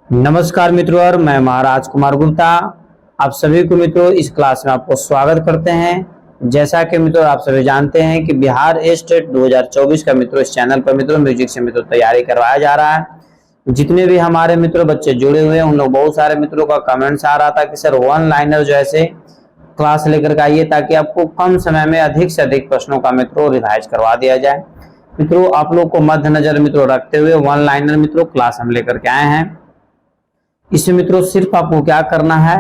नमस्कार मित्रों, और मैं महाराज कुमार गुप्ता आप सभी को मित्रों इस क्लास में आपको स्वागत करते हैं। जैसा कि मित्रों आप सभी जानते हैं कि बिहार स्टेट 2024 का मित्रों इस चैनल पर मित्रों म्यूजिक से मित्रों तैयारी करवाया जा रहा है। जितने भी हमारे मित्रों बच्चे जुड़े हुए हैं उन लोग बहुत सारे मित्रों का कमेंट्स आ रहा था कि सर वन लाइनर जो ऐसे क्लास लेकर के आइए ताकि आपको कम समय में अधिक से अधिक प्रश्नों का मित्रों रिवाइज करवा दिया जाए। मित्रों आप लोग को मद्देनजर मित्रों रखते हुए वन लाइनर मित्रों क्लास हम लेकर के आए हैं। इसमें मित्रों सिर्फ आपको क्या करना है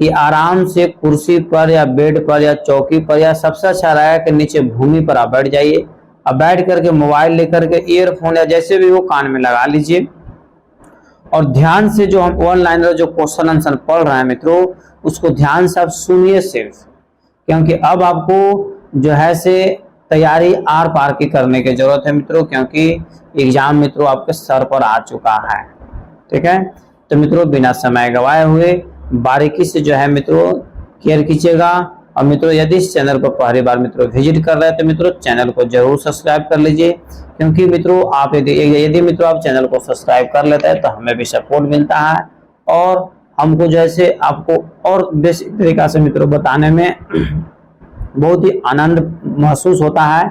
कि आराम से कुर्सी पर या बेड पर या चौकी पर या सबसे अच्छा रहेगा कि नीचे भूमि पर आप बैठ जाइए। अब बैठ करके मोबाइल लेकर के ईयरफोन या जैसे भी वो कान में लगा लीजिए और ध्यान से जो हम वन लाइनर जो क्वेश्चन आंसर पढ़ रहे हैं मित्रों उसको ध्यान से आप सुनिए सिर्फ, क्योंकि अब आपको जो है से तैयारी आर पार की करने की जरूरत है मित्रों, क्योंकि एग्जाम मित्रों आपके सर पर आ चुका है। ठीक है, तो मित्रों बिना समय गवाए हुए बारीकी से जो है मित्रों केयर कीजिएगा। और मित्रों यदि इस चैनल पर पहली बार मित्रों विजिट कर रहे हैं तो मित्रों चैनल को जरूर सब्सक्राइब कर लीजिए, क्योंकि मित्रों आप यदि मित्रों आप चैनल को सब्सक्राइब कर लेते हैं तो हमें भी सपोर्ट मिलता है और हमको जैसे आपको और बेसिक तरीका से मित्रों बताने में बहुत ही आनंद महसूस होता है।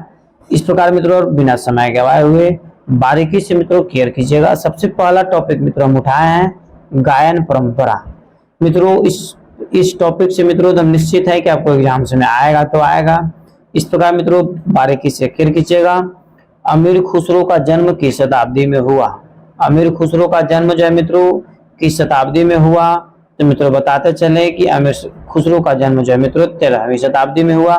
इस प्रकार मित्रों बिना समय गवाए हुए बारीकी से मित्रों केयर कीजिएगा। सबसे पहला टॉपिक मित्रों हम उठाए हैं गायन परंपरा। मित्रों इस टॉपिक से मित्रों एकदम निश्चित है कि आपको एग्जाम में आएगा तो आएगा। इस प्रकार मित्रों बारीकी से केयर कीजिएगा। अमीर खुसरो का जन्म किस शताब्दी में हुआ? अमीर खुसरो का जन्म जो है मित्रों किस शताब्दी में हुआ? तो मित्रों बताते चले कि अमीर खुसरो का जन्म जो है मित्रों 13वीं शताब्दी में हुआ।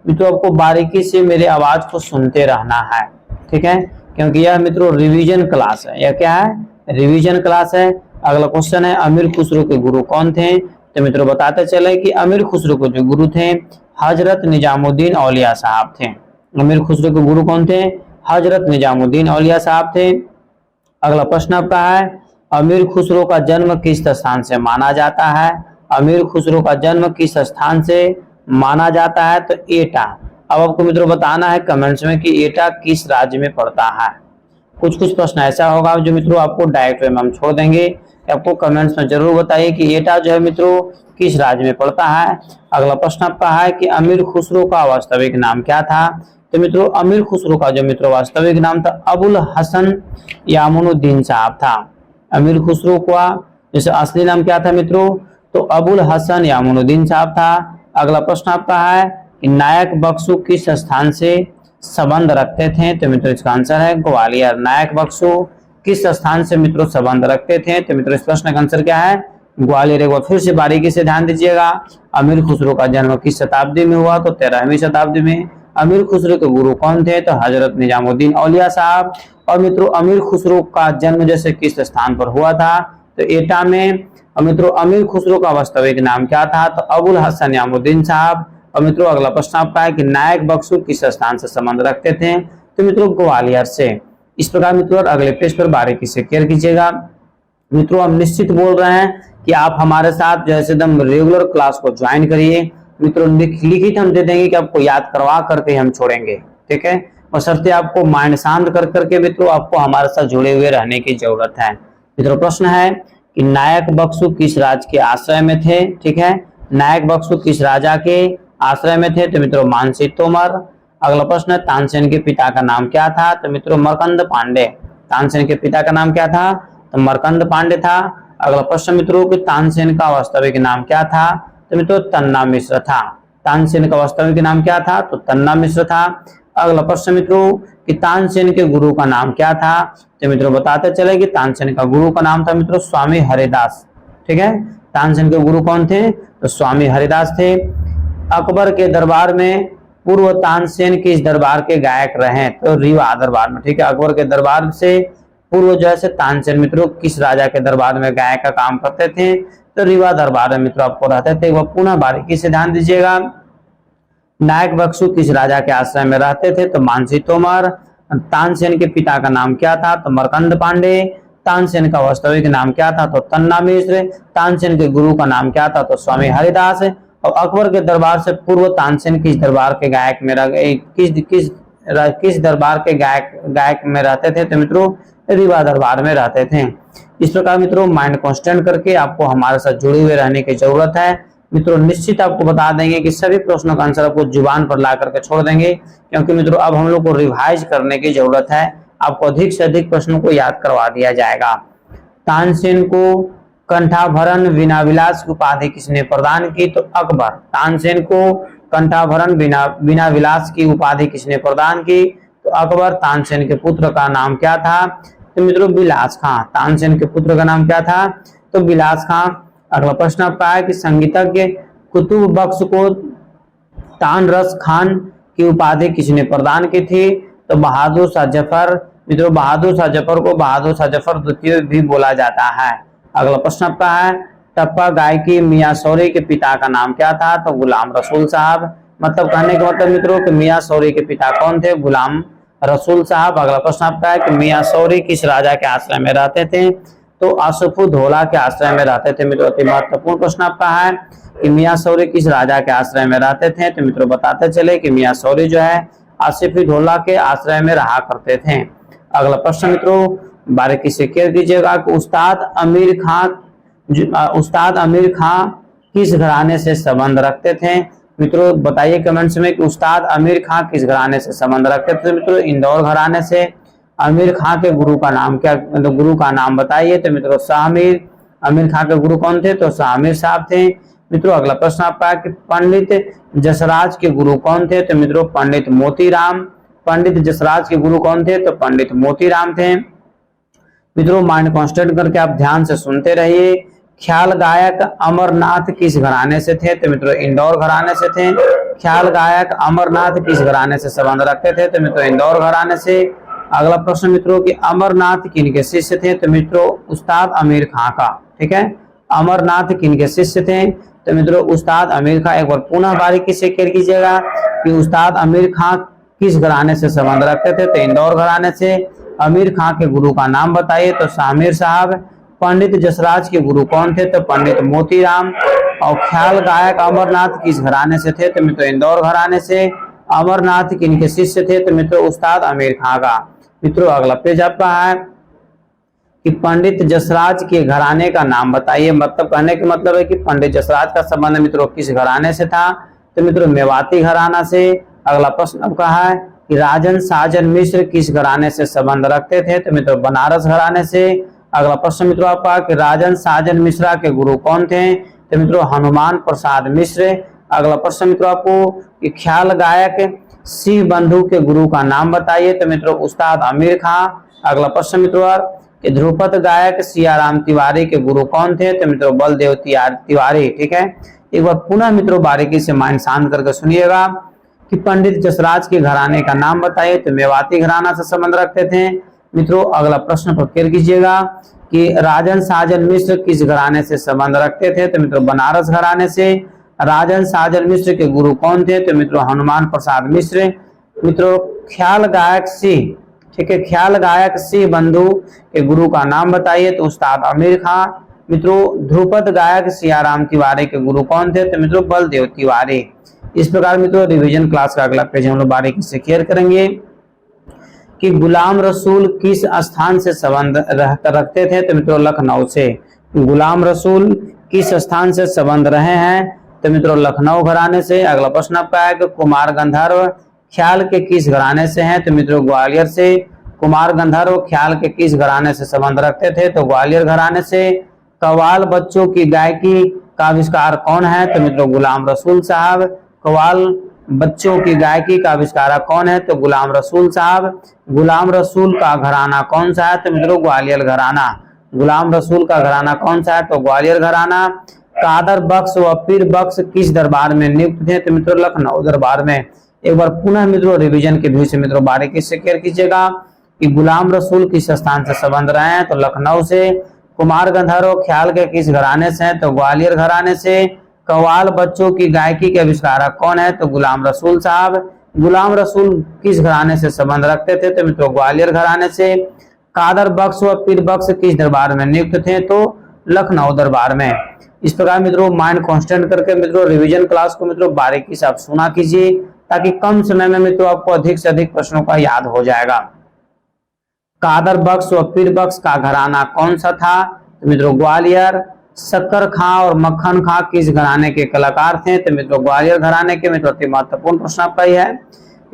मित्रों आपको बारीकी से मेरे आवाज को सुनते रहना है, ठीक है, क्योंकि यह मित्रों रिवीजन क्लास है। यह क्या है? रिवीजन क्लास है। अगला क्वेश्चन है अमीर खुसरो के गुरु कौन थे? तो मित्रों बताते चले कि अमीर खुसरो के जो गुरु थे हजरत निजामुद्दीन औलिया साहब थे। अमीर खुसरो के गुरु कौन थे? हजरत निजामुद्दीन औलिया साहब थे। अगला प्रश्न आपका है अमीर खुसरो का जन्म किस स्थान से माना जाता है? अमीर खुसरो का जन्म किस स्थान से माना जाता है? तो एटा। अब आपको मित्रों बताना है कमेंट्स में कि एटा किस राज्य में पड़ता है। कुछ प्रश्न ऐसा होगा जो मित्रों आपको डायरेक्ट में हम छोड़ देंगे, आपको कमेंट्स में जरूर बताइए कि एटा जो है मित्रों किस राज्य में पड़ता है। अगला प्रश्न आपका है कि अमीर खुसरो का वास्तविक नाम क्या था? तो मित्रों अमीर खुसरो का जो मित्रों वास्तविक नाम था अबुल हसन यामुनुद्दीन साहब था। अमीर खुसरो का जैसे असली नाम क्या था मित्रों? तो अबुल हसन यामुनुद्दीन साहब था। अगला प्रश्न आपका है कि नायक बख्शू किस स्थान से संबंध रखते थे? तो मित्रों इसका आंसर है ग्वालियर। नायक बख्शू किस स्थान से मित्रों संबंध रखते थे? तो मित्रों इस प्रश्न का आंसर क्या है? ग्वालियर। एक बार फिर से बारीकी से ध्यान दीजिएगा। अमीर खुसरो का जन्म किस शताब्दी में हुआ? तो 13वीं शताब्दी में। अमीर खुसरो के गुरु कौन थे? तो हजरत निजामुद्दीन औलिया साहब। और मित्रों अमीर खुसरो का जन्म जैसे किस स्थान पर हुआ था? तो एटा में। और मित्रों अमीर खुसरो का वास्तविक नाम क्या था? तो अबुल हसन यामुद्दीन साहब। और मित्रों अगला प्रश्न आपका है कि नायक बख्शू किस स्थान से संबंध रखते थे? तो मित्रों ग्वालियर से। इस प्रकार मित्रों अगले पेज पर बारीकी से केयर कीजिएगा। मित्रों हम निश्चित बोल रहे हैं कि आप हमारे साथ जैसे एकदम रेगुलर क्लास को ज्वाइन करिए। मित्रों लिखित हम दे देंगे कि आपको याद करवा करके हम छोड़ेंगे, ठीक है, बशर्ते आपको माइंड शांत कर करके मित्रों आपको हमारे साथ जुड़े हुए रहने की जरूरत है। मित्रों प्रश्न है कि नायक बख्शू किस राज के आश्रय में थे? ठीक है, नायक बख्शू किस राजा के आश्रय में थे? तो मित्रों मानसी तोमर। अगला प्रश्न है तानसेन के पिता का नाम क्या था? तो मित्रों मरकंद पांडे। तानसेन के पिता का नाम क्या था? तो मरकंद पांडे था। अगला प्रश्न मित्रों कि तानसेन का वास्तविक नाम क्या था? तो मित्रों तन्ना मिश्र था। तानसेन का वास्तविक नाम क्या था? तो तन्ना मिश्र था। अगला प्रश्न मित्रों कि तानसेन के गुरु का नाम क्या था? तो मित्रों बताते चले कि तानसेन का गुरु का नाम था मित्रों स्वामी हरिदास। ठीक है, तानसेन के गुरु कौन थे? तो स्वामी हरिदास थे। अकबर के दरबार में पूर्व तानसेन किस दरबार के गायक रहे? तो रीवा दरबार में। ठीक है, अकबर के दरबार से पूर्व जो है तानसेन मित्रों किस राजा के दरबार में गायक का काम करते थे? तो रीवा दरबार में मित्रों आपको रहते थे। वह पुनः बारीकी से ध्यान दीजिएगा। नायक बख्शू किस राजा के आश्रय में रहते थे? तो मानसी तोमर। तानसेन के पिता का नाम क्या था? तो मरकंद पांडे। तानसेन का वास्तविक नाम क्या था? तो तन्ना मिश्र। तानसेन के गुरु का नाम क्या था? तो स्वामी हरिदास। और अकबर के दरबार से पूर्व तानसेन किस दरबार के गायक में रह गए? किस किस दरबार के गायक में रहते थे? तो मित्रों रीवा दरबार में रहते थे। इस प्रकार मित्रों माइंड कांस्टेंट करके आपको हमारे साथ जुड़े हुए रहने की जरूरत है। मित्रों निश्चित आपको बता देंगे कि सभी प्रश्नों का आंसर आपको जुबान पर ला करके छोड़ देंगे, क्योंकि मित्रों अब हम लोग को रिवाइज करने की जरूरत है। आपको अधिक से अधिक प्रश्नों को याद करवा दिया जाएगा। तानसेन को कंठाभरण वीणाविलास की उपाधि किसने प्रदान की? तो अकबर। तानसेन को कंठाभरण वीणाविलास की उपाधि किसने प्रदान की? तो अकबर। तानसेन के पुत्र का नाम क्या था? तो मित्रों बिलास खां। तानसेन के पुत्र का नाम क्या था? तो बिलास खां। अगला प्रश्न आपका है कि संगीतज्ञ कुतुब बख्श को तानरस खान की उपाधि किसने प्रदान की थी? तो बहादुर शाह जफर। मित्रों बहादुर शाह जफर को बहादुर शाह जफर द्वितीय भी बोला जाता है। अगला प्रश्न आपका है टप्पा गायकी मियां शौरी के पिता का नाम क्या था? तो गुलाम रसूल साहब। मतलब कहने का मतलब मित्रों कि मियां शौरी के पिता कौन थे? गुलाम रसूल साहब। अगला प्रश्न आपका है कि मियां शौरी किस राजा के आश्रय में रहते थे? तो आसफुद्दौला के आश्रय में रहते थे। मित्रों अति महत्वपूर्ण प्रश्न आपका है कि मियां शौरी किस राजा के आश्रय में रहते थे? तो मित्रों बताते चले कि मियां शौरी जो है आसफुद्दौला के आश्रय में रहा करते थे। अगला प्रश्न मित्रों बारीकी से क्लियर कीजिएगा कि उस्ताद अमीर खां किस घराने से संबंध रखते थे? मित्रों बताइए कमेंट्स में कि उस्ताद अमीर खां किस घराने से संबंध रखते थे? मित्रों इंदौर घराने से। अमीर खां के गुरु का नाम क्या, मतलब गुरु का नाम बताइए? तो मित्रों शाहमीर। अमीर खां के गुरु कौन थे? तो शाहमीर साहब थे। मित्रों अगला प्रश्न आपका है कि पंडित जसराज के गुरु कौन थे? तो मित्रों पंडित मोतीराम। पंडित जसराज के गुरु कौन थे? तो पंडित मोतीराम थे। मित्रों माइंड कांस्टेंट करके आप ध्यान से सुनते रहिए। ख्याल गायक अमरनाथ किस घराने से थे? तो मित्रों इंदौर घराने से थे। ख्याल गायक अमरनाथ किस घराने से संबंध रखते थे? तो मित्रों इंदौर घराने से। अगला प्रश्न मित्रों कि अमरनाथ किनके शिष्य थे? तो मित्रों उस्ताद अमीर खां का। ठीक है, अमरनाथ किनके शिष्य थे? तो मित्रों उस्ताद अमीर खां। एक बार पुनः बारीकी से क्लियर कीजिएगा कि उस्ताद अमीर खां किस घराने से संबंध रखते थे? तो इंदौर घराने से। अमीर खां के गुरु का नाम बताइए? तो शाहमीर साहब। पंडित जसराज के गुरु कौन थे? तो पंडित मोतीराम। और ख्याल गायक अमरनाथ किस घराने से थे? तो मित्रों इंदौर घराने से। अमरनाथ किनके शिष्य थे? तो मित्रों उस्ताद अमीर खां का। मित्रों अगला पेज आपका है कि पंडित जसराज के घराने का नाम बताइए। मतलब कहने का मतलब है कि पंडित जसराज का संबंध मित्रों किस घराने से था? तो मित्रों मेवाती घराना से। अगला प्रश्न आपका है कि राजन साजन मिश्र किस घराने से संबंध रखते थे? तो मित्रों बनारस घराने से। अगला प्रश्न मित्रों आपका कि राजन साजन मिश्रा के गुरु कौन थे? तो मित्रों हनुमान प्रसाद मिश्र। अगला प्रश्न मित्रों आपको कि ख्याल गायक सिंह बंधु के गुरु का नाम बताइए? तो मित्रों उस्ताद अमीर खां। अगला प्रश्न मित्रों कि ध्रुपद गायक सियाराम तिवारी के गुरु कौन थे? तो मित्रों बलदेव तिवारी। ठीक है, एक बार पुनः मित्रों बारीकी से माइंड शांत करके सुनिएगा कि पंडित जसराज के घराने का नाम बताइए? तो मेवाती घराना से संबंध रखते थे। मित्रों अगला प्रश्न पर क्लियर कीजिएगा कि राजन साजन मिश्र किस घराने से संबंध रखते थे? तो मित्रों बनारस घराने से। राजन साजन मिश्र के गुरु कौन थे? तो मित्रों हनुमान प्रसाद मिश्र। मित्रों ख्याल गायक सिंह, ठीक है, ख्याल गायक सिंह बंधु के गुरु का नाम बताइए? तो उस्ताद अमीर खां। मित्रों ध्रुपद गायक सियाराम तिवारी के गुरु कौन थे? तो मित्रों बलदेव तिवारी। इस प्रकार मित्रों रिवीजन क्लास का अगला पेज हम लोग बारीकी से क्लियर करेंगे कि गुलाम रसूल किस स्थान से संबंध रखते थे? तो मित्रों लखनऊ से। गुलाम रसूल किस स्थान से संबंध रहे हैं? तो मित्रों लखनऊ घराने से। अगला प्रश्न आपका है कि कुमार गंधर्व ख्याल के किस घराने से हैं? तो मित्रों ग्वालियर से। कुमार गंधर्व ख्याल के किस घराने से संबंध रखते थे? तो ग्वालियर घराने से। कव्वाल बच्चों की गायकी का आविष्कार कौन है? तो मित्रों गुलाम रसूल साहब। कव्वाल बच्चों की गायकी का आविष्कारक कौन है? तो गुलाम रसूल साहब। गुलाम रसूल का घराना कौन सा है? तो मित्रों ग्वालियर घराना। गुलाम रसूल का घराना कौन सा है? तो ग्वालियर घराना। कादर बख्श व पीर बख्श किस दरबार में नियुक्त थे? तो मित्रों लखनऊ दरबार में। एक बार पुनः मित्रों रिवीजन के व्यू से मित्रों बारीकी से क्लियर कीजिएगा कि गुलाम रसूल किस स्थान से संबंध रहे हैं? तो लखनऊ से। कुमार गंधर्व ख्याल के किस घराने से हैं? तो ग्वालियर घराने से। कव्वाल बच्चों की गायकी के आविष्कारक कौन है? तो गुलाम रसूल साहब। गुलाम रसूल किस घराने से संबंध रखते थे? तो मित्रों ग्वालियर घराने से। कादर बख्श व पीर बख्श किस दरबार में नियुक्त थे? तो लखनऊ दरबार में। इस प्रकार मित्रों माइंड कांस्टेंट करके मित्रों रिवीजन क्लास को मित्रों बारीकी से आप सुना कीजिए ताकि कम समय में मित्रों आपको अधिक से अधिक प्रश्नों का याद हो जाएगा। कादर बख्श व पीर बख्श का घराना कौन सा था? तो मित्रों ग्वालियर। शक्कर खां और मक्खन खां किस घराने के कलाकार थे? तो मित्रों ग्वालियर घराने के। मित्रों अति महत्वपूर्ण प्रश्न आपका यह है।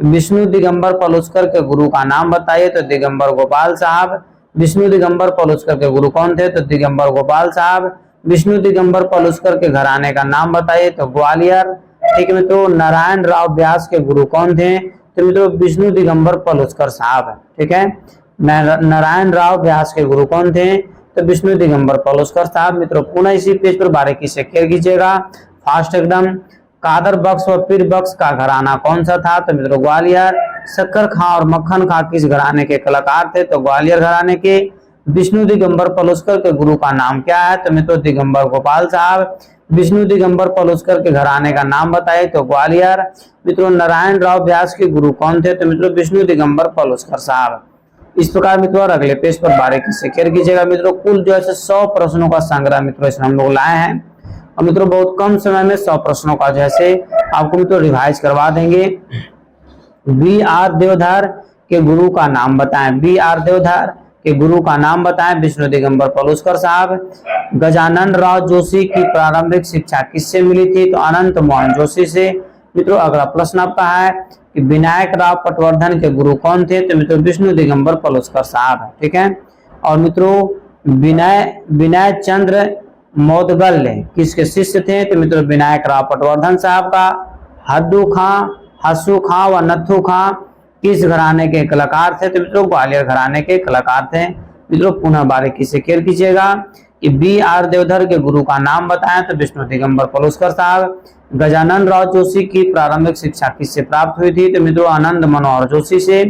विष्णु दिगंबर पलुस्कर के गुरु का नाम बताइए। तो दिगंबर गोपाल साहब। विष्णु दिगंबर पलुस्कर के गुरु कौन थे? तो दिगंबर गोपाल साहब। विष्णु दिगंबर पलुस्कर के घराने का नाम बताइए। तो ग्वालियर। ठीक है मित्रों। नारायण राव व्यास के गुरु कौन थे? तो मित्रों विष्णु दिगंबर पलुस्कर साहब। ठीक है। नारायण राव व्यास के गुरु कौन थे? तो विष्णु दिगंबर पलुस्कर साहब। मित्रों पुनः इसी पेज पर बारीकी से क्लियर कीजिएगा, फास्ट एकदम। कादर बख्श व पीर बख्श का घराना कौन सा था? तो मित्रों ग्वालियर। शक्कर खां और मक्खन खां किस घराने के कलाकार थे? तो ग्वालियर घराने के। विष्णु दिगंबर पलुस्कर के गुरु का नाम क्या है? तो मित्रों दिगंबर गोपाल साहब। विष्णु दिगंबर पलुस्कर के घराने का नाम बताइए। तो ग्वालियर। मित्रों नारायण राव व्यास के गुरु कौन थे? तो मित्रों विष्णु दिगंबर पलुस्कर साहब। इस प्रकार मित्रों और अगले पेज पर बारीकी से क्लियर कीजिएगा। मित्रों कुल जो है 100 प्रश्नों का संग्रह मित्रों इसमें हम लोग लाए हैं और मित्रों बहुत कम समय में 100 प्रश्नों का जैसे आपको मित्रों रिवाइज करवा देंगे। बी.आर. देवधर के गुरु का नाम बताएं। बी.आर. देवधर के गुरु का नाम बताएं। विष्णु दिगंबर पलुस्कर साहब। गजानन राव जोशी की प्रारंभिक शिक्षा किससे मिली थी? तो अनंत मोहन जोशी से। मित्रों अगला प्रश्न आपका है कि विनायक राव पटवर्धन के गुरु कौन थे? तो मित्रों विष्णु दिगंबर पलुस्कर साहब। ठीक है। और मित्रों विनय चंद्र मोदगल किसके शिष्य थे? तो मित्रों विनायक राव पटवर्धन साहब का। हद्दू खां, हसू खां व नथु खां किस घराने के कलाकार थे? तो मित्रों ग्वालियर घराने के कलाकार थे। मित्रों पुनः बारीकी से क्लियर कीजिएगा कि बी.आर. देवधर के गुरु का नाम बताएं। तो विष्णु दिगंबर पलुस्कर साहब। गजानन राव जोशी की प्रारंभिक शिक्षा किससे प्राप्त हुई थी? तो मित्रों आनंद मनोहर जोशी से।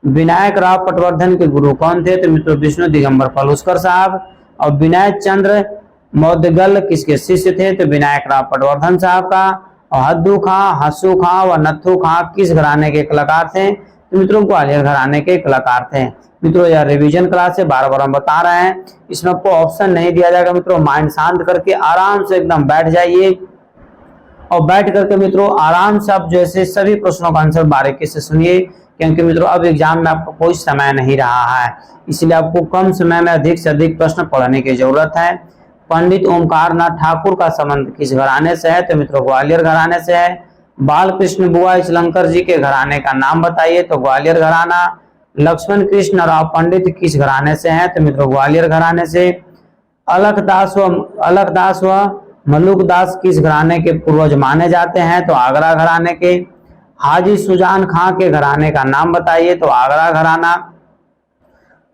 विनायक राव पटवर्धन के गुरु कौन थे? तो मित्रों विष्णु दिगंबर पलुस्कर साहब। और विनय चंद्र मोदगल किसके शिष्य थे? तो विनायक राव पटवर्धन साहब का। और हद्दू खां, हसू खां व नथु खां किस घराने के कलाकार थे? तो मित्रों ग्वालियर घराने के कलाकार थे। मित्रों यह रिवीजन क्लास है, बार बार हम बता रहे हैं, इसमें आपको ऑप्शन नहीं दिया जाएगा। मित्रों माइंड शांत करके आराम से एकदम बैठ जाइए और बैठ करके मित्रों आराम से आप जैसे सभी प्रश्नों का आंसर बारीकी से सुनिए, क्योंकि मित्रों अब एग्जाम में आपको कोई समय नहीं रहा है, इसलिए आपको कम समय में अधिक से अधिक प्रश्न पढ़ने की जरूरत है। पंडित ओमकार नाथ ठाकुर का संबंध किस घराने से है? तो मित्रों ग्वालियर घराने से है। बालकृष्ण बुआ इचलंकर जी के घराने का नाम बताइए। तो ग्वालियर घराना। लक्ष्मण कृष्ण राव पंडित किस घराने से हैं? तो मित्रों ग्वालियर घराने से। अलखदास व मलुकदास किस घराने के पूर्वज माने जाते हैं? तो आगरा घराने के। हाजी सुजान खां के घराने का नाम बताइए। तो आगरा घराना।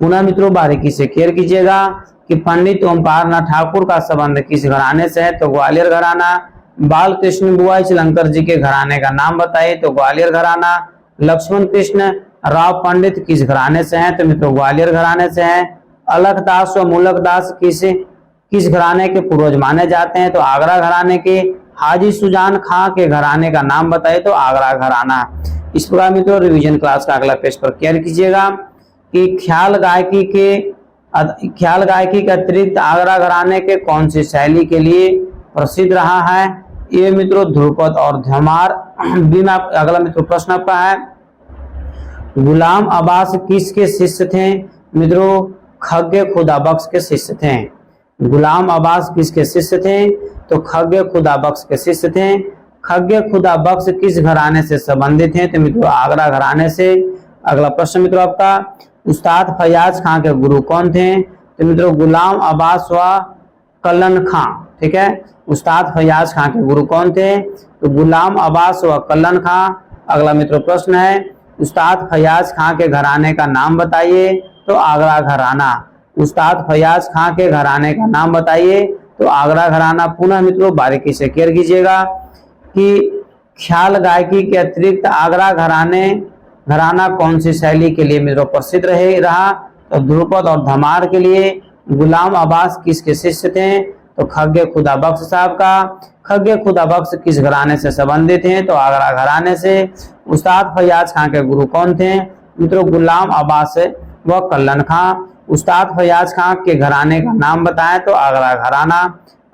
पुनः मित्रों बारीकी से क्लियर कीजिएगा कि पंडित ओमकार नाथ ठाकुर का संबंध किस घराने से है? तो ग्वालियर घराना। बालकृष्ण बुआ इचलंकर जी के घराने का नाम बताइए। तो ग्वालियर घराना। लक्ष्मण कृष्ण राव पंडित किस घराने से हैं? तो मित्रों ग्वालियर घराने से हैं। अलखदास व मुलकदास किस घराने के पूर्वज माने जाते हैं? तो आगरा घराने के। हाजी सुजान खां के घराने का नाम बताइए। तो आगरा घराना। इस प्रकार मित्रों रिवीजन क्लास का अगला पेज पर क्लियर कीजिएगा कि ख्याल गायकी के अतिरिक्त आगरा घराने के कौन सी शैली के लिए प्रसिद्ध रहा है? ये मित्रों ध्रुपद और धमार। अगला मित्रों प्रश्न आपका है, गुलाम अब्बास किसके शिष्य थे? मित्रों खग्गे खुदा बख्श के शिष्य थे। गुलाम अब्बास किसके शिष्य थे? तो खग्गे खुदा बख्श के शिष्य थे। खग्गे खुदा बख्श किस घराने से संबंधित हैं? तो मित्रों आगरा घराने से। अगला प्रश्न मित्रों आपका, उस्ताद फयाज खां के गुरु कौन थे? तो मित्रों गुलाम अब्बास व कल्लन खां। ठीक है। उस्ताद फयाज खां के गुरु कौन थे? तो गुलाम अब्बास व कल्लन खां। अगला मित्रों प्रश्न है, उस्ताद फयाज खां के घराने का नाम बताइए। तो आगरा घराना। उस्ताद फयाज खां के घराने का नाम बताइए। तो आगरा घराना। पुनः मित्रों बारीकी से क्लियर कीजिएगा कि ख्याल गायकी के अतिरिक्त आगरा घराना कौन सी शैली के लिए मित्रों प्रसिद्ध रहा? तो ध्रुपद और धमार के लिए। गुलाम अब्बास किसके शिष्य थे? तो खग्गे खुदा बख्श साहब का। खग्गे खुदा बख्श किस घराने से संबंधित हैं? तो आगरा घराने से। उस्ताद फयाज खां के गुरु कौन थे? मित्रों गुलाम अब्बास व कल्लन खां। उस्ताद फयाज खां के घराने का नाम बताएं। तो आगरा घराना।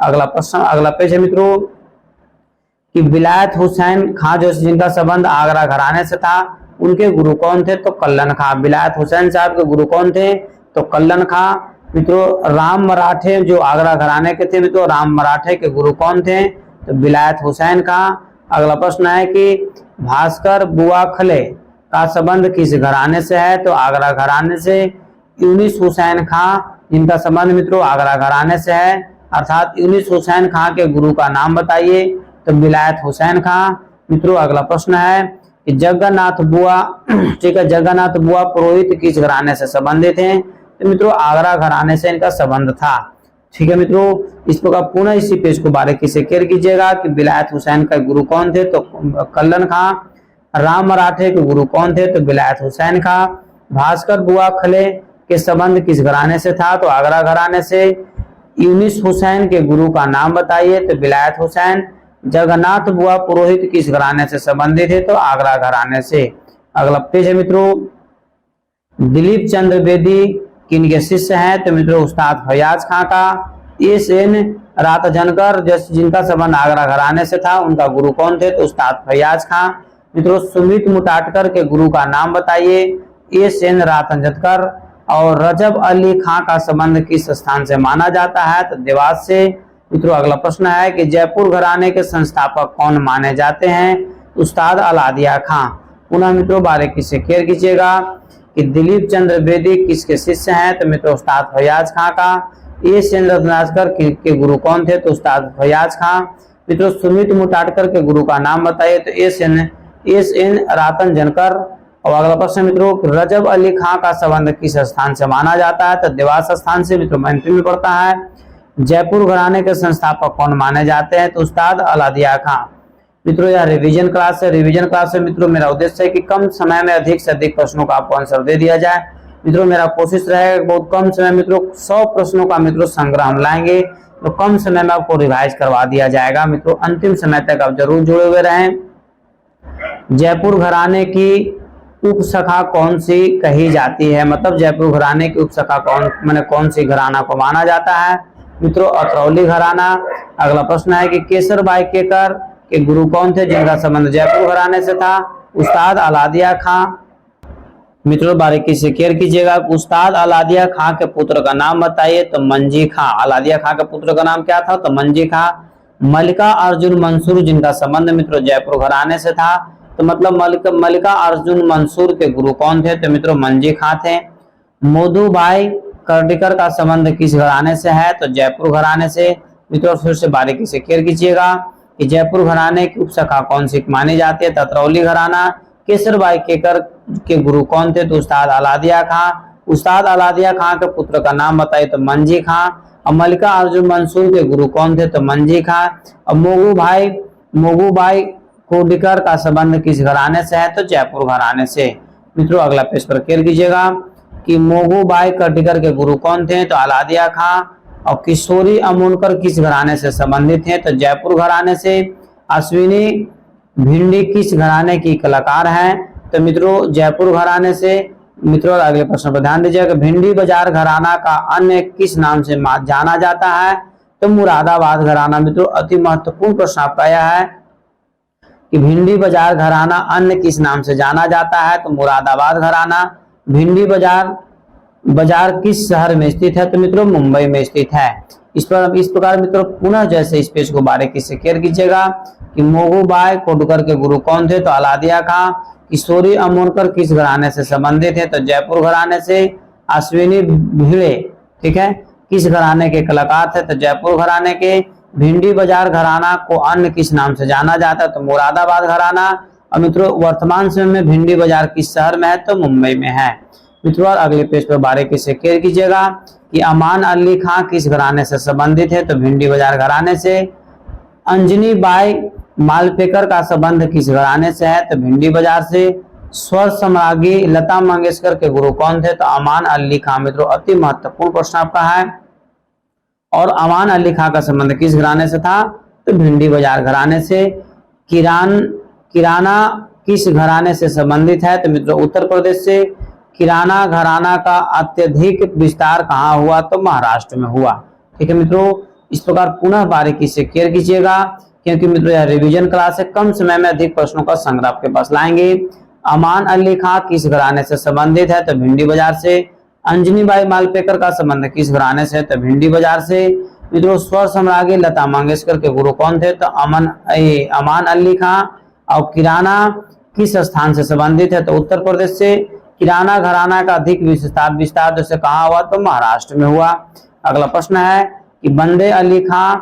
अगला प्रश्न, अगला पेज है मित्रों, कि विलायत हुसैन खां जो जिनका संबंध आगरा घराने से था, उनके गुरु कौन थे? तो कल्लन खां। विलायत हुसैन साहब के गुरु कौन थे? तो कल्लन खां। मित्रों राम मराठे जो आगरा घराने के थे मित्रों, राम मराठे के गुरु कौन थे? तो विलायत हुसैन खां। अगला प्रश्न है कि भास्कर बुआ खले का संबंध किस घराने से है? तो आगरा घराने से। यूनिस हुसैन खां जिनका संबंध मित्रों आगरा घराने से है, अर्थात यूनिस हुसैन खां के गुरु का नाम बताइए। तो विलायत हुसैन खां। मित्रों अगला प्रश्न है कि जगन्नाथ बुआ, ठीक है, जगन्नाथ बुआ पुरोहित किस घराने से संबंधित हैं? तो मित्रों आगरा घराने से इनका संबंध था। ठीक है मित्रों, इस प्रकार पुनः इसी पेज को बारीकी से क्लियर कीजिएगा कि विलायत हुसैन का गुरु कौन थे? तो कल्लन खां। राम मराठे के गुरु कौन थे? तो विलायत हुसैन खां। भास्कर बुआ खले के संबंध किस घराने से था? तो आगरा घराने से। यूनिस हुसैन के गुरु का नाम बताइए। तो विलायत हुसैन। जगन्नाथ बुआ पुरोहित किस घराने से संबंधित है? तो आगरा घराने से। अगला पेज है मित्रों, दिलीप चंद्र बेदी किनके शिष्य हैं? तो मित्रों उस्ताद फैयाज खां का। एस.एन. रातजनकर जिनका संबंध आगरा घराने से था, उनका गुरु कौन थे? तो उस्ताद फैयाज खां। मित्रों सुमित मुटाटकर के गुरु का नाम बताइए। एस.एन. रातजनकर। और रजब अली खां का संबंध किस स्थान से माना जाता है? तो देवास से। मित्रों अगला प्रश्न है कि जयपुर घराने के संस्थापक कौन माने जाते हैं? उस्ताद अलादिया खां। पुनः मित्रों बारीकी से क्लियर कीजिएगा कि दिलीप चंद्र बेदी किसके शिष्य हैं? तो मित्रों उस्ताद फैयाज खां का। एस.एन. रातजनकर के गुरु कौन थे? तो उस्ताद फैयाज खां। मित्रों सुमित मुटाटकर के गुरु का नाम बताइए। तो एस.एन. रातनजनकर। और अगला प्रश्न मित्रों, रजब अली खां का संबंध किस स्थान से माना जाता है? तो देवास स्थान से। मित्रों एंट्री में पड़ता है। जयपुर घराने के संस्थापक कौन माने जाते हैं? तो उस्ताद अलादिया खां। मित्रों यह रिवीजन क्लास है। रिवीजन क्लास से मित्रों मेरा उद्देश्य है कि कम समय में अधिक से अधिक प्रश्नों का आपको आंसर दे दिया जाए। मित्रों मेरा कोशिश रहेगा बहुत कम समय मित्रों 100 प्रश्नों का मित्रों संग्रह हम लाएंगे, तो कम समय में आपको रिवाइज करवा दिया जाएगा। मित्रों अंतिम समय तक आप जरूर जुड़े हुए रहें। जयपुर घराने की उपशाखा कौन सी कही जाती है? मतलब जयपुर घराने की उपशाखा कौन सी घराना को माना जाता है? मित्रों अतरौली घराना। अगला प्रश्न है कि केसर बाई केकर के गुरु कौन थे जिनका संबंध जयपुर घराने से था? उस्ताद अलादिया खां। मित्रों बारीकी से क्लियर कीजिएगा, उस्ताद अलादिया खां के पुत्र का नाम बताइए। तो मंजी खां। अलादिया खां के पुत्र का नाम क्या था? तो मंजी खां। मल्लिका अर्जुन मंसूर जिनका संबंध मित्रों जयपुर घराने से था, तो मतलब मल्लिका अर्जुन मंसूर के गुरु कौन थे? तो मित्रों मंजी खां थे। मोदूबाई कर्डिकर का संबंध किस घराने से है? तो जयपुर घराने से। मित्रों फिर से बारीकी से क्लियर कीजिएगा कि जयपुर घराने की उपशाखा कौन सी मानी जाती है? ततरौली घराना। केसरबाई केकर के गुरु कौन थे? तो उस्ताद अलादिया खां। उस्ताद अलादिया खां के पुत्र का नाम बताइए। तो मंजी खां। और मल्लिका अर्जुन मंसूर के गुरु कौन थे? तो मंजी खां। और मोगूबाई कोडिकर का संबंध किस घराने से है? तो जयपुर घराने से। मित्रों अगला पेज पर क्लियर कीजिएगा कि मोगूबाई कर्डिकर के गुरु कौन थे? तो अलादिया खां। और किशोरी अमोनकर किस घराने से संबंधित हैं? तो जयपुर घराने से। अश्विनी भिंडी किस घराने की कलाकार हैं? तो मित्रों जयपुर घराने से। मित्रों अगले प्रश्न पर ध्यान दीजिएगा, भिंडी बाजार घराना का अन्य किस नाम से जाना जाता है? तो मुरादाबाद घराना। मित्रों अति महत्वपूर्ण प्रश्न आपका यह है कि भिंडी बाजार घराना अन्य किस नाम से जाना जाता है? तो मुरादाबाद घराना। भिंडी बाजार किस शहर में स्थित है? तो मित्रों मुंबई में स्थित है। इस प्रकार मित्रों पुनः जैसे इस पेज को बारीकी से क्लियर कीजिएगा कि मोगूबाई कोडकर के गुरु कौन थे? तो अलादिया खां। किशोरी अमोनकर किस घराने से संबंधित है? तो जयपुर घराने से। अश्विनी भिड़े, ठीक है, किस घराने के कलाकार थे? तो जयपुर घराने के। भिंडी बाजार घराना को अन्य किस नाम से जाना जाता है? तो मुरादाबाद घराना। और मित्रों वर्तमान समय में भिंडी बाजार किस शहर में है? तो मुंबई में है। मित्रों अगले पेज पर बारीकी से क्लियर कीजिएगा कि अमान अली खां किस घराने से संबंधित है? तो भिंडी बाजार घराने से। अंजनी बाई मालपेकर का संबंध किस घराने से है? तो भिंडी बाजार से। स्वर सम्राज्ञी लता मंगेशकर के गुरु कौन थे? तो अमान अली खां। मित्रों अति महत्वपूर्ण प्रश्न आपका है। और अमान अली खां का संबंध किस घराने से था? तो भिंडी बाजार घराने से। किराना किस घराने से संबंधित है? तो मित्रों उत्तर प्रदेश से। किराना घराना का अत्यधिक विस्तार कहाँ हुआ? तो महाराष्ट्र में हुआ। ठीक है मित्रों, इस प्रकार पुनः बारीकी से क्लियर कीजिएगा क्योंकि मित्रों यह रिवीजन क्लास है, कम समय में अधिक प्रश्नों का संग्रह आपके पास लाएंगे। अमान अली खां किस घराने से संबंधित है? तो भिंडी बाजार से। अंजनी बाई मालपेकर का संबंध किस घराने से? तो भिंडी बाजार से। मित्रों स्वर सम्राज्ञी लता मंगेशकर के गुरु कौन थे? तो अमान अली खां। और किराना किस स्थान से संबंधित है? तो उत्तर प्रदेश से। किराना घराना का अधिक विस्तार जैसे कहाँ हुआ? तो महाराष्ट्र में हुआ। अगला प्रश्न है कि बंदे अली खां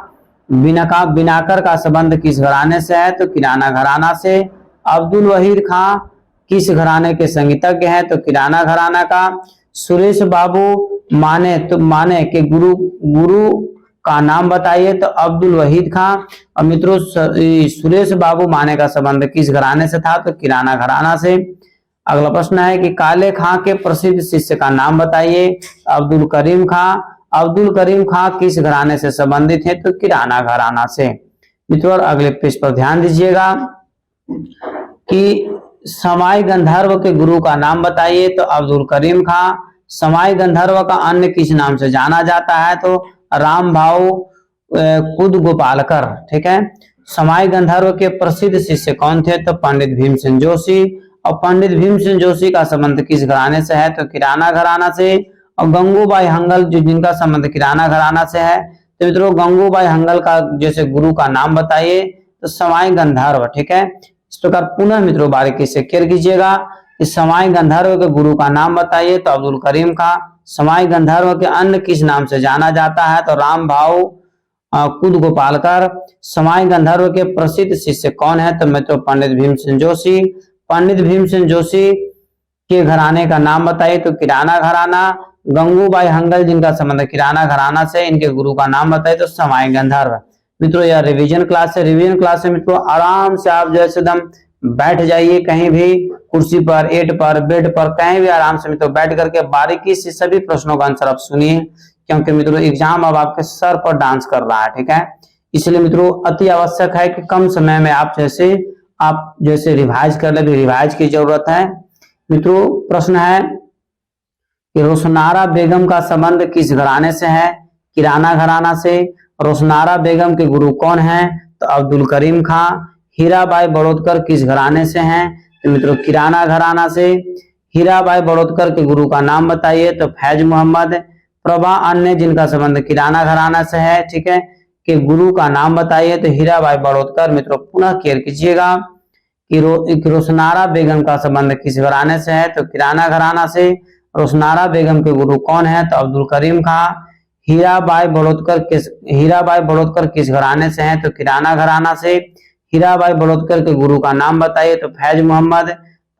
बिनाकर का संबंध किस घराने से है? तो किराना घराना से। अब्दुल वहीद खां किस घराने के संगीतज्ञ हैं? तो किराना घराना का। सुरेश बाबू माने के गुरु का नाम बताइए? तो अब्दुल वहीद खां। और मित्रों सुरेश बाबू माने का संबंध किस घराने से था? तो किराना घराना से। अगला प्रश्न है कि काले खां के प्रसिद्ध शिष्य का नाम बताइए? अब्दुल करीम खां। अब्दुल करीम खां किस घराने से संबंधित है? तो किराना घराना से। मित्रों अगले पेज पर ध्यान दीजिएगा कि समाई गंधर्व के गुरु का नाम बताइए? तो अब्दुल करीम खां। समाई गंधर्व का अन्य किस नाम से जाना जाता है? तो राम भाऊ कुद गोपालकर। ठीक है। समाई गंधर्व के प्रसिद्ध शिष्य कौन थे? तो पंडित भीमसेन जोशी। और पंडित भीमसेन जोशी का संबंध किस घराने से है? तो किराना घराना से। और गंगूबाई हंगल जिनका संबंध किराना घराना से है, तो मित्रों गंगूबाई हंगल का जैसे गुरु का नाम बताइए? तो समाई गंधर्व। ठीक है। इस प्रकार पुनः मित्रों बारीकी से क्लियर कीजिएगा कि समाई गंधर्व के गुरु का नाम बताइए? तो अब्दुल करीम खां। समाई गंधर्व के अन्य किस नाम से जाना जाता है? तो राम भाऊ कुद गोपालकर। समाई गंधर्व के प्रसिद्ध शिष्य कौन है? तो मित्रों पंडित भीमसेन जोशी। पंडित भीमसेन जोशी के घराने का नाम बताइए? तो किराना घराना। गंगूबाई हंगल जिनका संबंध किराना घराना से, इनके गुरु का नाम बताइए? तो समाई गंधर्व। मित्रों यह रिवीजन क्लास है। रिवीजन क्लास में मित्रों आराम से आप जैसे दम बैठ जाइए, कहीं भी कुर्सी पर, एट पर, बेड पर, कहीं भी आराम से मित्रों बैठ करके बारीकी से सभी प्रश्नों का आंसर आप सुनिए, क्योंकि मित्रों एग्जाम अब आपके सर पर डांस कर रहा है। ठीक है। इसलिए मित्रों अति आवश्यक है कि कम समय में आप जैसे रिवाइज कर ले, रिवाइज की जरूरत है। मित्रों प्रश्न है कि रोशनारा बेगम का संबंध किस घराने से है? किराना घराना से। रोशनारा बेगम के गुरु कौन हैं? तो अब्दुल करीम खां। हीराबाई बड़ौदकर किस घराने से हैं? तो मित्रों किराना घराना से। हीराबाई बड़ौदकर के गुरु का नाम बताइए? तो फैज मोहम्मद। प्रभा अन्य जिनका संबंध किराना घराना से है, ठीक है, के गुरु का नाम बताइए? तो हीराबाई बड़ौदकर। मित्रों पुनः क्लियर कीजिएगा कि रोशनारा बेगम का संबंध किस घराने से है? तो किराना घराना से। रोशनारा बेगम के गुरु कौन है? तो अब्दुल करीम खां। हीराबाई बड़ौदकर किस घराने से हैं? तो किराना घराना से। हीराबाई बड़ौदकर के गुरु का नाम बताइए? तो फैज मोहम्मद।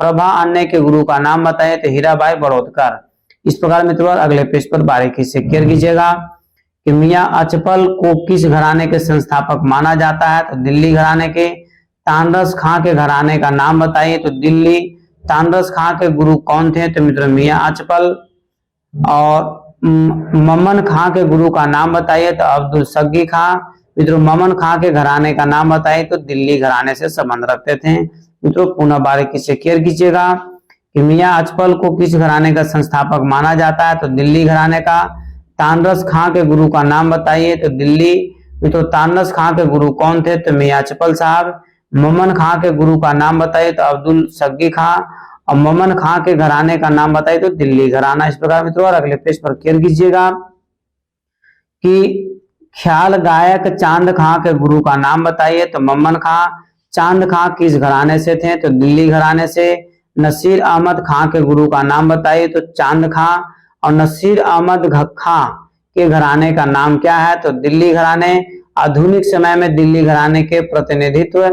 प्रभा अन्य के गुरु का नाम बताइए? तो हीराबाई बड़ौदकर। इस प्रकार मित्रों अगले पेज पर बारीकी से क्लियर कीजिएगा कि मियां अचपल को किस घराने के संस्थापक माना जाता है? तो दिल्ली घराने के। तानरस खां के घराने का नाम बताइए? तो दिल्ली। तानरस खां के गुरु कौन थे? तो मित्रों मियां अचपल। और ममन खां के गुरु का नाम बताइए? तो अब्दुल सग्गी खां। मित्रों ममन खां के घराने का नाम बताइए? तो दिल्ली घराने से संबंध रखते थे। मित्रों पुनः बारीकी से क्लियर कीजिएगा कि मियां अचपल को किस घराने का संस्थापक माना जाता है? तो दिल्ली घराने का। तानरस खां के गुरु का नाम बताइए? तो दिल्ली। मित्रों तानरस खां के गुरु कौन थे? तो मियां अचपल साहब। ममन खां के गुरु का नाम बताइए? तो अब्दुल सग्गी खां। और ममन खां के घराने का नाम बताइए? तो दिल्ली घराना। इस प्रकार मित्रों अगले पेज पर क्लियर कीजिएगा कि ख्याल गायक चांद खां के गुरु का नाम बताइए? तो ममन खां। चांद खां किस घराने से थे? तो दिल्ली घराने से। नसीर अहमद खां के गुरु का नाम बताइए? तो चांद खां। और नसीर अहमद खां के घराने का नाम क्या है? तो दिल्ली घराने। आधुनिक समय में दिल्ली घराने के प्रतिनिधित्व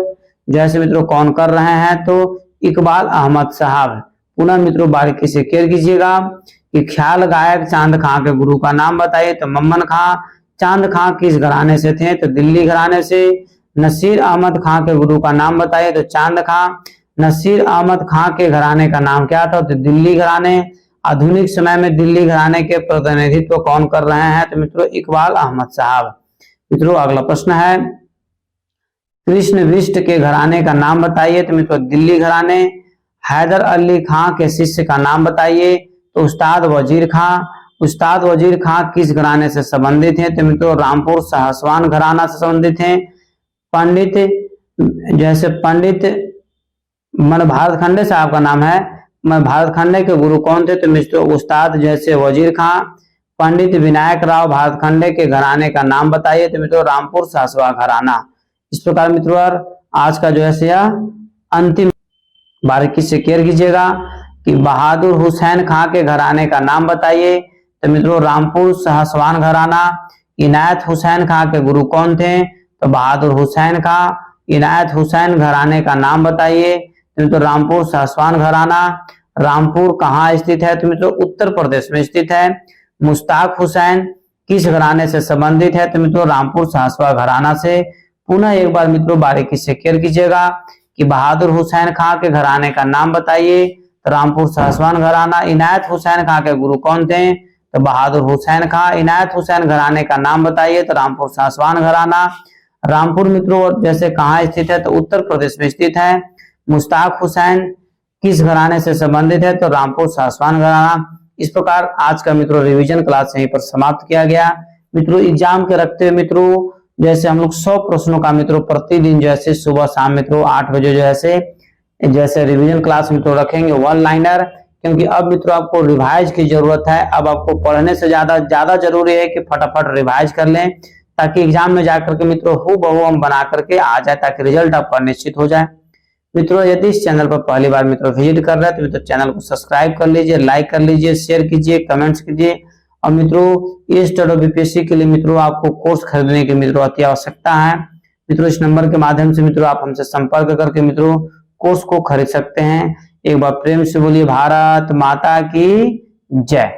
जैसे मित्रों कौन कर रहे हैं? तो इकबाल अहमद साहब। पुनः मित्रों बारीकी से क्लियर कीजिएगा कि ख्याल गायक चांद खां के गुरु का नाम बताइए? तो ममन खां। चांद खां किस घराने से थे? तो दिल्ली घराने से। नसीर अहमद खां के गुरु का नाम बताइए? तो चांद खां। नसीर अहमद खां के घराने का नाम क्या था? तो दिल्ली घराने। आधुनिक समय में दिल्ली घराने के प्रतिनिधित्व कौन कर रहे हैं? तो मित्रों इकबाल अहमद साहब। मित्रों अगला प्रश्न है कृष्ण बिष्ट के घराने का नाम बताइए? तो मित्रों दिल्ली घराने। हैदर अली खां के शिष्य का नाम बताइए? तो उस्ताद वजीर खां। उस्ताद वजीर खां किस घराने से संबंधित हैं? तो मित्रों रामपुर साहसवान घराना से संबंधित हैं। पंडित, जैसे पंडित मन भारत खंडे साहब का नाम है, मन भारत खंडे के गुरु कौन थे? तो मित्रों उस्ताद जैसे वजीर खां। पंडित विनायक राव भारत खंडे के घराने का नाम बताइए? तो मित्रों रामपुर सासवा घराना। इस प्रकार मित्रों आज का जो है यह अंतिम बारीकी से क्लियर कीजिएगा कि बहादुर हुसैन खां के घराने का नाम बताइए? तो मित्रों रामपुर सासवान घराना। इनायत हुसैन खां के गुरु कौन थे? तो बहादुर हुसैन खां। इनायत हुसैन घराने का नाम बताइए? तो मित्रों रामपुर सासवान घराना। रामपुर कहाँ स्थित है? तो मित्रों उत्तर प्रदेश में स्थित है। मुश्ताक हुसैन किस घराने से संबंधित है? तो मित्रों रामपुर सासवा घराना से। पुनः एक बार मित्रों बारीकी से क्लियर कीजिएगा कि बहादुर हुसैन खां के घराने का नाम बताइए? तो रामपुर सासवान घराना। इनायत हुसैन खां के गुरु कौन थे? तो बहादुर हुसैन खां। इनायत हुसैन घराने का नाम बताइए? तो रामपुर सासवान घराना। रामपुर मित्रों जैसे कहाँ स्थित है? तो उत्तर प्रदेश में स्थित है। मुश्ताक हुसैन किस घराने से संबंधित है? तो रामपुर सासवान घराना। इस प्रकार आज का मित्रों रिवीजन क्लास यहीं पर समाप्त किया गया। मित्रों एग्जाम के रखते हुए मित्रों जैसे हम लोग 100 प्रश्नों का मित्रों प्रतिदिन जैसे सुबह शाम मित्रों 8 बजे जैसे रिवीजन क्लास मित्रों रखेंगे वन लाइनर, क्योंकि अब मित्रों आपको रिवाइज की जरूरत है। अब आपको पढ़ने से ज्यादा जरूरी है कि फटाफट रिवाइज कर लें, ताकि एग्जाम में जाकर के मित्रों हूबहू हम बना करके आ जाए, ताकि रिजल्ट आपका निश्चित हो जाए। मित्रों यदि इस चैनल पर पहली बार मित्रों विजिट कर रहे हैं तो मित्रों चैनल को सब्सक्राइब कर लीजिए, लाइक कर लीजिए, शेयर कीजिए, कमेंट्स कीजिए। और मित्रों ये स्टडी बीपीएससी के लिए मित्रों आपको कोर्स खरीदने की मित्रों अति आवश्यकता है। मित्रों इस नंबर के माध्यम से मित्रों आप हमसे संपर्क करके मित्रों कोर्स को खरीद सकते हैं। एक बार प्रेम से बोलिए भारत माता की जय।